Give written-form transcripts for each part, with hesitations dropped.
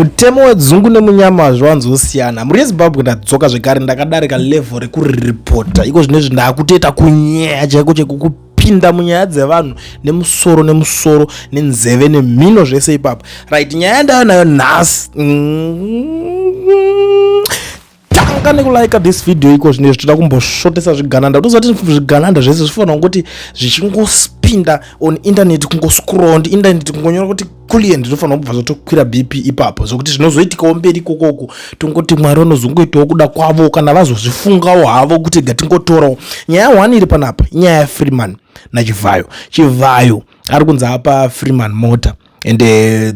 mutemo wedzungu nemunyama zvanzosiyana. Muri Zimbabwe ndadzoka zvekare ndakadarika level rekuripota iko zvinezvi ndakutoita kunyaya chaiko chekukupinda munyaya dzevanhu nemusoro nenzeve nemhino zvese ipapo. Right, nyaya yandayo nayo nhasi tanga nekulike this video iko zvinezvi toda kumbosvotesa zvigananda. Tozati zvigananda zvese zvifanira kuti zvichingosipinda on internet, kungoscroll on internet, kungonyora kuti client zvofanira kubva zvotokwira BP ipapo, zvokuti zvinozoitikawo mberi kokoko tongoti Mwari unozongoitawo kuda kwavo kana vazozvifungawo havo kuti gatingotorawo. Nyaya 1 iri panapa nyaya yaFreeman naChivayo. Chivayo ari kunzi apa Freeman mota, and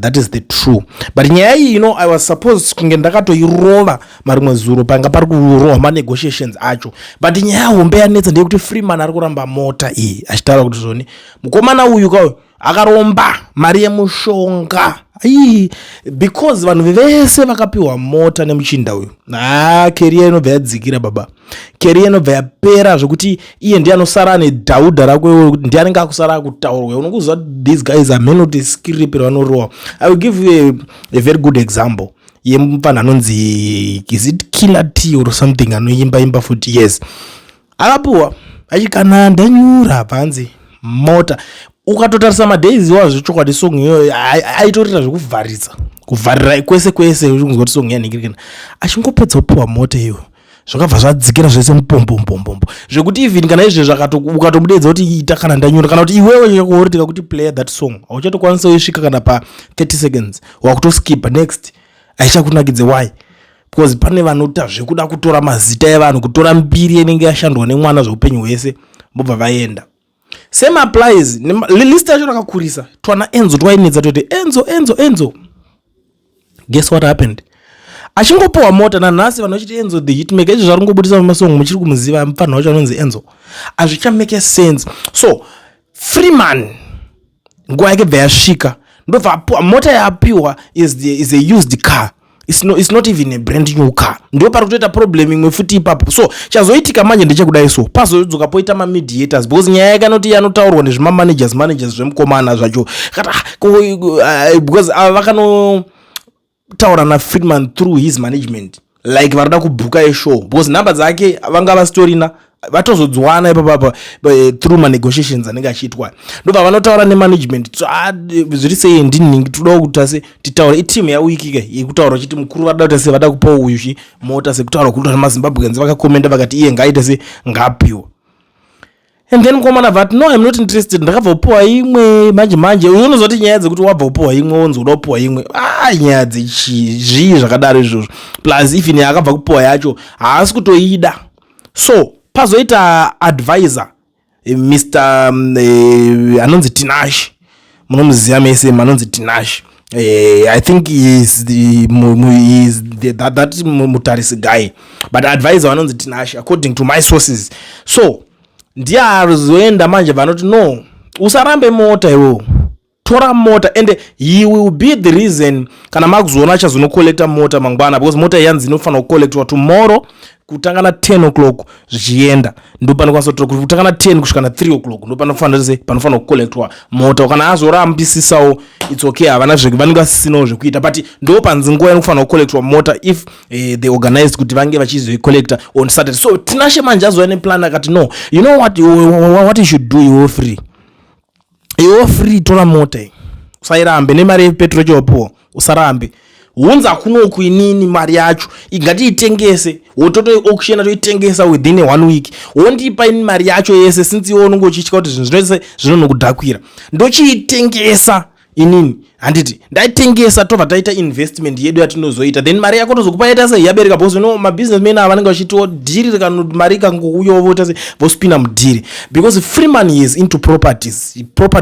that is the true. But nyaya iyi, I was supposed kunge ndakatoirova marimwe zuro panga pari kurohwa manegotiations acho, but nyaya hombe yanetsa ndeyekuti Freeman ari kuramba mota iyi achitaura kuti zvoni mukomana uyu kauyu akaromba mari yemushonga because vanhu vese vakapiwa mota nemuchinda uyu. Career inobva yadzikira baba, career inobva yapera zvokuti iye ndiye anosara nedhaudha rakwe, ndiye anenge akusara kutaurwa. Unongoziva these guys are men of script vanorohwa. I will give you a very good example yemupanhu anonzi is it Killer T or something anoimba futi. Yes, akapiwa achikana ndanyura panzi mota. Ukatotarisa madays wazvo chokwadi song iyoyo aitorita zvekuvharira kwese uchingoti song yanhingirikana achingopedza kupiwa mota iyo zvakabva zvadzikira zvese mupombo zvekuti even kana izvo ukatomudedza kuti ita kana ndanyura kana kuti iwewe chakuhoritika kuti play that song hauchatokwanisa kusvika kana pa 30 seconds wakutoskipa next. Aichakunakidze why? Because pane vanota zvekuda kutora mazita evanhu, kutora mbiri inenge yashandwa nemwana zveupenyu hwese mbobva vaenda. Same applies. List yacho rakakurisa. Twana Enzo twainetsa toti Enzo. Guess what happened? Achingopowa mota nanhasi vanhu vachiti Enzo the hitmaker. Izvo zvarungobudisa mumasongo muchiri kumuziva mufana wacho anonzi Enzo. Azvichamake sense. So Freeman nguva yake bva yasvika ndobva mota yapiwa is a used car. It's not even a brand new car. Ndio pari kutoita problem imwe futi ipapo. So chazoitika manje ndechekudai so pazodzoka poita mediators because nyaya yake anoti anotaurwa nezvima managers zvemukomana zvacho because vakanotaura naFreeman through his management like varida kubhuka eshow because namba dzake vanga vastorina vatozodzwana ipapo through negotiations anenge achiitwa ndobva vanotaura nemanagement. So zviri sei ndini toda kuti titaure team yawiki ke yekutaura chiti mukuru vada kuti vada kupa uyu mota sekutaura kuti maZimbabweans vakakomenda vakati iye ngaite se ngapiwa. And then komana vat no I'm not interested, ndakabva kupiwa imwe manje unozoti nyaya dzekuti wabva kupiwa imwe wonzoda kupiwa imwe nyaya dzechizvi zvakadaro izvozvo plus even yakabva kupiwa yacho haasi kutoida. So pazoita advisor Mr. anonzi Tinash, munomuziva mese anonzi Tinash. I think he is that mutarisi guy, but advisor anonzi Tinash according to my sources. So ndiye arizoenda manje vanoti no usarambe mota iwo, tora mota, and he will be the reason kana makuzoona achazonokolekta mota mangwana because mota yanzi inofanira kukolektwa tomorrow kutanga na 10 o'clock zvichienda ndo panokwanisa kutanga na 10 kusvika na 3 o'clock ndo panofanira kukolektwa mota. Kana azorambisisawo it's okay, havana vanenge vasisinawo zvekuita, but ndo panzi nguva inofanira kukolektwa mota if they organized kuti vange vachizoikolekta on Saturday. So Tinashe manje azova neplan akati no, you know what you should do, you free tora mota usairambe nemari yepetrol chopo usarambe unza kunoku inini mari yacho ingati itengese wototo auction toitengesa within 1 week wondipa ini mari yacho yese since iwo unongochichika kuti zvinhu zvese zvinonokudhakwira ndochiitengesa inini handiti ndaitengesa tobva taita investment yedu yatinozoita then mari yako tozokupa yaita sei yabereka because mabusinessmen ava vanenge vachitiwo dhiri kana mari ikangouyawo vota sei vospina mudhiri because Freeman is into property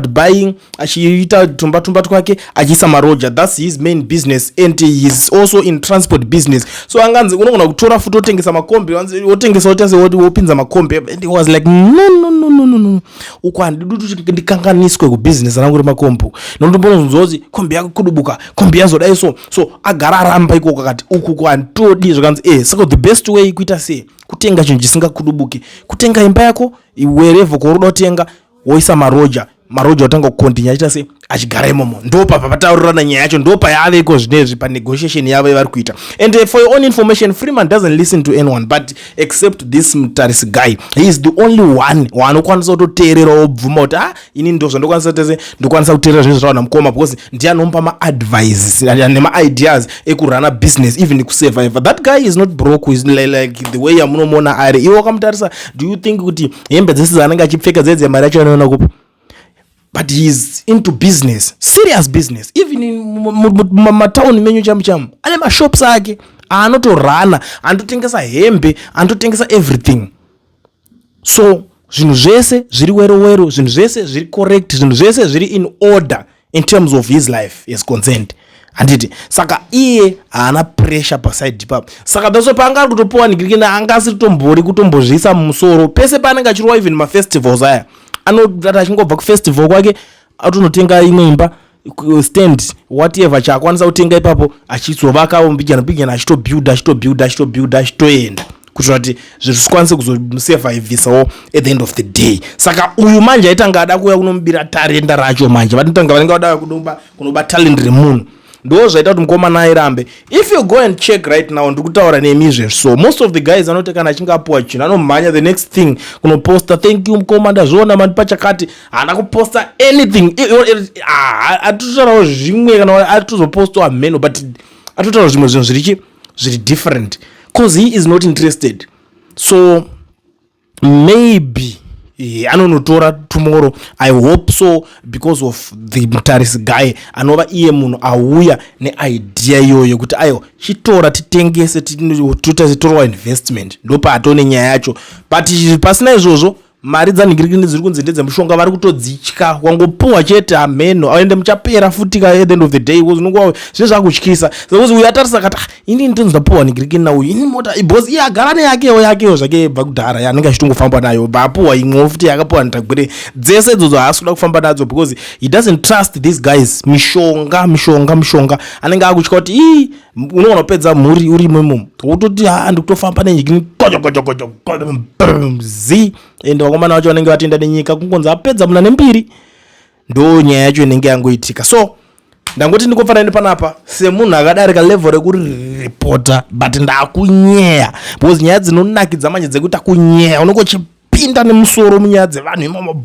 buying, achiita tumba twake achiisa maroja. That's his main business, and he is also in transport business. So anganzi unogona kutora futi otengesa makombi otengesa otase wopinza makombi, and he was like no uko handiduti ndikanganiswe kubusiness rangu remakombo nondombononzozi kombi yako kudubuka kombi yazodai so agara aramba ikoko akati uku kwantodi zvakanzi saka the best way kuita sei kutenga chinhu chisingakudubuki, kutenga imba yako wherever koroda kutenga woisa maroja maroja otanga kukontinya achita se achigara imomo ndo pataurirana nyaya yacho ndo payaveko zvinezvi panegotiation yavo yavari kuita. And for your own information, Freeman doesn't listen to anyone but except this mutaris guy. He is the only one waanokwanisa kutoteerera obvuma kuti ini ndo ndokwanisa kuteerera zvinhu zvavana mukoma because ndiye anomupa maadvices nema-ideas ekurana business even kusurvive. That guy is not broke, is like the way yamunomuona ari. Iwo wakamutarisa, do you think kuti hembe dzese dzaanenge achipfeka dzedze mari yacho anoona kupi? But he's into business, serious business. Even in matown menyu chamu ane mashops ake anotorana, anototengesa hembe, anototengesa everything. So zvinhu zvese zviri wero, zvinhu zvese zviri correct, zvinhu zvese zviri in order in terms of his life is concerned. Anditi saka iye haana pressure paside papo. Saka daso paanga kutopowa nigirikina angasi kutombozvisa mumusoro pese paanenge achirwa even mafestivals aya. Anodata achingobva kufestival kwake atonotenga imwe imba stand whatever chaakwanisa kutenga ipapo achizovaka mbijana achitobuilda achitoenda kuitira kuti zvikwanise kuzomusurvivisawo at the end of the day. Saka uyu manje aitanga ada kuuya kunomubira tarenda racho manje vanotanga vanenge vada kunoba talent remunhu ndo zvaita kuti mukomana airambe. If you go and check right now ndikutaura nemizve, so most of the guys anotekana achinga apuwa chinhu anomhanya the next thing kunoposta thank you mukomana zviona mandi pachakati haana kuposta anything. Atotaurawo zvimwe kana atozopostawo meno but atotaura zvimwe zvinhu zviri different because he is not interested. So maybe anonotora tomorrow. I hope so because of the mutaris guy anova iye munhu auya neidea iyoyo kuti ayo chitora titengese titorwa investment ndopa atone nyaya yacho. But pasina izvozvo mari dzanhingirikini dziri kunze ndedzemushonga vari kutodzitya wangopuwa chete ameno aende muchapera futi at the end of the day zvinongwa zvezvakutyisa because uyu atarisa kati ini ndinonzwapuwa nhingirikini nauyu ini mota ibhosi iye agara neyakewo zvake bva kudhara yanenge achitongofamba nayo baapuwa imwewo futi yakapuwa ntagwere dzese idzodzo haasi kuda kufamba nadzo because he doesn't trust these guys. Mishonga anenge akutya kuti unoona kupedza mhuri uri imomo wototi ndikutofamba nenyikini zi ende vakomana vacho vanenge vatenda nenyika kungonzi apedza muna nembiri ndo nyaya yacho inenge yangoitika. So ndangoti ndikofanira panapa semunhu akadarika level rekuripota but ndakunyeya because nyaya dzinonakidza manje dzekuti akunyeya unongochipinda nemusoro munyaya dzevanhu imomo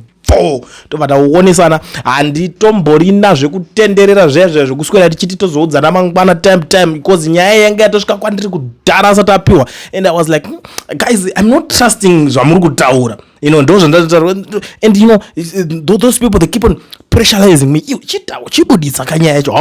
tovada kuonesana. Handitomborina zvekutenderera zvezvo zvekuswera tichiti tozoudzana mangwana time because nyaya yanga yatosvika kwandiri kudhara asati apiwa and I was like guys I'm not trusting zvamuri kutaura ndo zvandataura and those people they keep on pressurizing me chibuditsa kanyaya yacho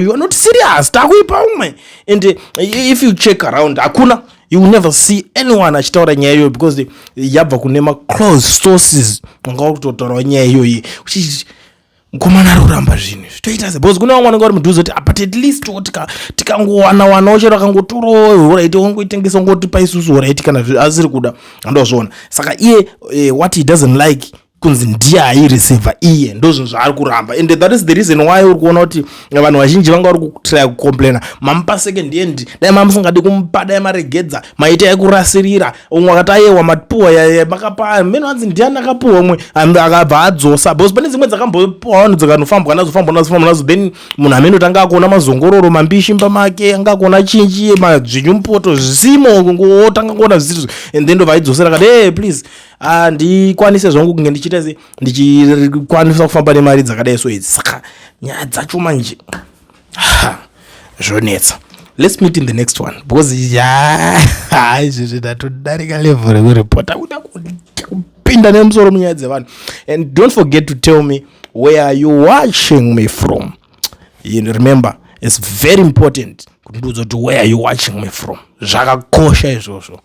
you are not serious takuipa umwe and if you check around hakuna you will never see anyone achitaura nyaya iyoyo because yabva kune ma-close sources wanga kutotaura nyaya iyoyi mukomana ari kuramba zvinhu zvitoita se because kune vamwe vanenge vari mudhuze kuti but at least tikangowana chero akangotorawo right ongoitengesa ongotipa isusu right kana asiri kuda andozviona. Saka iye what he doesn't like kunzi ndiye aireceiva iye ndo zvinhu zvaari kuramba and that is the reason why uri kuona kuti vanhu vazhinji vanga vari kutry kucomplaina mamupa second hand dai mamusingadi kumupa dai maregedza maita ekurasirira umwe akati ayewa mapuwa makapa meno anzi ndiani akapuwa umwe akabva adzosa because pane dzimwe dzakambopuwa vanhu dzakanofambwa nazo then munhu amene tanga akuona mazongororo mambishi mba make anga akuona chinji mazvinyumpoto zvisimo kungotanga kuona zvisizvo and then ndo vaidzosera kati hey please ndikwanise zvangu kunge ndichikwanisa kufamba nemari dzakadai so idzi. Saka nyaya dzacho manje zvonetsa. Let's meet in the next one because izvizvi ndatodarika level rekuripota kuda kupinda nemusoro munyaya dzevanhu. And don't forget to tell me where are you watching me from. You remember it's very important kuti ndiudze kuti where are you watching me from. Zvakakosha izvozvo.